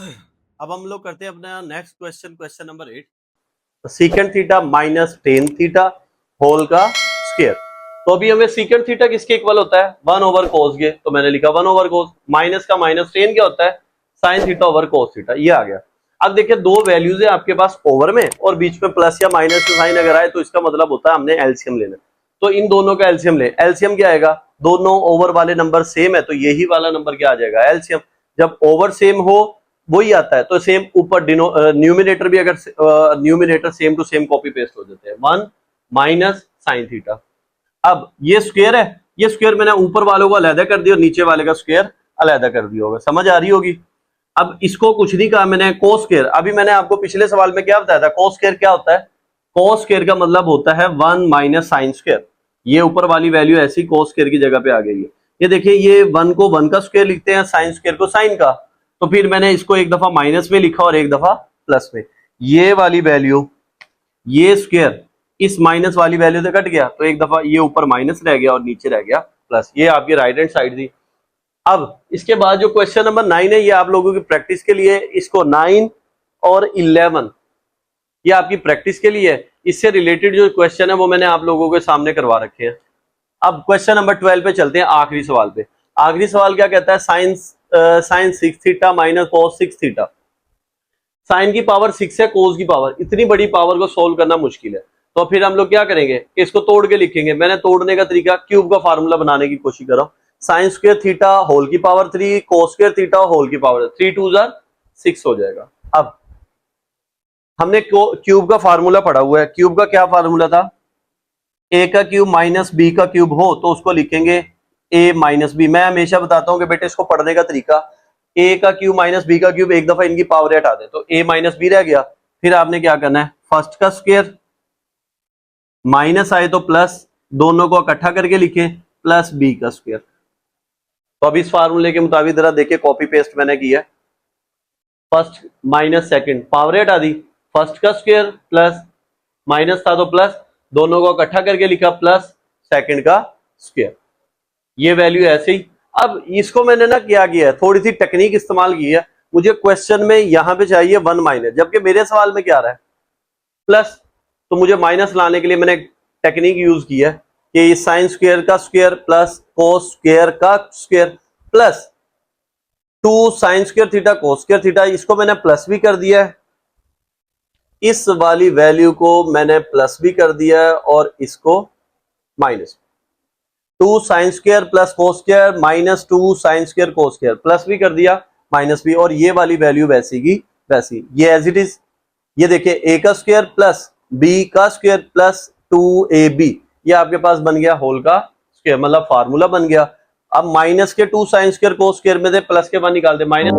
अब हम लोग करते हैं अपना next question, question number 8, secant theta minus tan theta whole का स्क्वायर। तो अभी हमें सीकेंट थीटा किसके इक्वल होता है, 1 ओवर कोस के, तो मैंने लिखा 1 ओवर कोस, माइनस का माइनस टेन क्या होता है, sine theta over cos theta, ये आ गया। अब देखिए दो वैल्यूज है आपके पास ओवर में और बीच में प्लस या माइनस का साइन अगर आए तो इसका मतलब होता है हमने एलसीएम लेना। तो इन दोनों का एलसीएम ले, एलसीएम क्या आएगा, दोनों ओवर वाले नंबर सेम है तो यही वाला नंबर क्या आ जाएगा, एलसीएम। जब ओवर सेम हो वही आता है तो सेम ऊपर न्यूमिनेटर भी अगर numerator same to same copy paste हो जाते हैं, 1 माइनस साइन थीटा। अब ये स्क्वायर है, ये स्क्वायर मैंने ऊपर वालों को अलग कर दिया और नीचे वाले का स्क्वायर अलग कर दिया होगा, समझ आ रही होगी। अब इसको कुछ नहीं कहा मैंने, कोस स्क्वायर। अभी मैंने आपको पिछले सवाल में क्या बताया था, कोस स्क्वायर क्या होता है, कोस स्क्वायर का मतलब होता है 1 माइनस साइन स्क्वायर। ये ऊपर वाली वैल्यू ऐसी कोस स्क्वायर की जगह पे आ गई है। ये देखिए ये 1 को 1 का स्क्वायर लिखते हैं, साइन स्क्वायर को साइन का, तो फिर मैंने इसको एक दफा माइनस में लिखा और एक दफा प्लस में। ये वाली वैल्यू, ये स्क्वायर इस माइनस वाली वैल्यू से कट गया तो एक दफा ये ऊपर माइनस रह गया और नीचे रह गया प्लस। ये आपकी राइट हैंड साइड थी। अब इसके बाद जो क्वेश्चन नंबर 9 है ये आप लोगों की प्रैक्टिस के लिए, इसको 9 और 11 ये आपकी प्रैक्टिस के लिए है। इससे रिलेटेड जो क्वेश्चन है वो मैंने आप लोगों के सामने करवा रखे हैं। अब क्वेश्चन नंबर 12 पे चलते हैं, आखिरी सवाल पे। आखिरी सवाल क्या कहता है, sine 6 theta minus cos 6 theta. Sine की पावर 6 है, कोस की पावर, इतनी बड़ी पावर को सोल्व करना मुश्किल है, तो फिर हम लोग क्या करेंगे, इसको तोड़ के लिखेंगे। मैंने तोड़ने का तरीका क्यूब का फार्मूला बनाने की कोशिश कर रहा हूं। साइन स्क्वायर थीटा होल की power 3 cos square theta whole की पावर 3 2 6 हो जाएगा। अब हमने क्यूब का फार्मूला पढ़ा हुआ है, क्यूब का क्या फार्मूला था, ए का क्यूब माइनस बी का क्यूब हो तो उसको लिखेंगे ए माइनस बी। मैं हमेशा बताता हूं कि बेटे इसको पढ़ने का तरीका, ए का क्यूब माइनस बी का क्यूब, एक दफा इनकी पावर हटा दे तो ए माइनस बी रह गया। फिर आपने क्या करना है, फर्स्ट का स्क्वायर माइनस आए तो प्लस, दोनों को इकट्ठा करके लिखें प्लस बी का स्क्वायर। तो अब इस फार्मूले के मुताबिक जरा देखिए, कॉपी पेस्ट मैंने किया, फर्स्ट माइनस सेकंड, पावर हटा दी, फर्स्ट का स्क्वायर प्लस माइनस था तो प्लस, दोनों को इकट्ठा करके लिखा प्लस सेकंड का स्क्वायर। ये वैल्यू ऐसे ही। अब इसको मैंने ना क्या किया है, थोड़ी सी टेक्निक इस्तेमाल की है। मुझे क्वेश्चन में यहां पे चाहिए 1 माइनस, जबकि मेरे सवाल में क्या आ रहा है प्लस, तो मुझे माइनस लाने के लिए मैंने टेक्निक यूज की है कि साइन स्क्वायर का स्क्वायर प्लस कोस स्क्वायर का square plus 2 sign square theta cos square theta, इसको मैंने प्लस भी कर दिया है, इस वाली वैल्यू को मैंने प्लस भी कर दिया है और इसको minus. 2 sine square plus cos square minus 2 sine square cos square, plus भी कर दिया माइनस भी, और ये वाली वैल्यू वैसी की वैसी, ये एज इट इज। ये देखिए ए का स्क्वायर प्लस बी का स्क्वायर प्लस 2ab, ये आपके पास बन गया होल का स्क्वायर, मतलब फार्मूला बन गया। अब माइनस के 2 साइन स्क्वायर कोस स्क्वायर में से प्लस के 1 निकाल दे, माइनस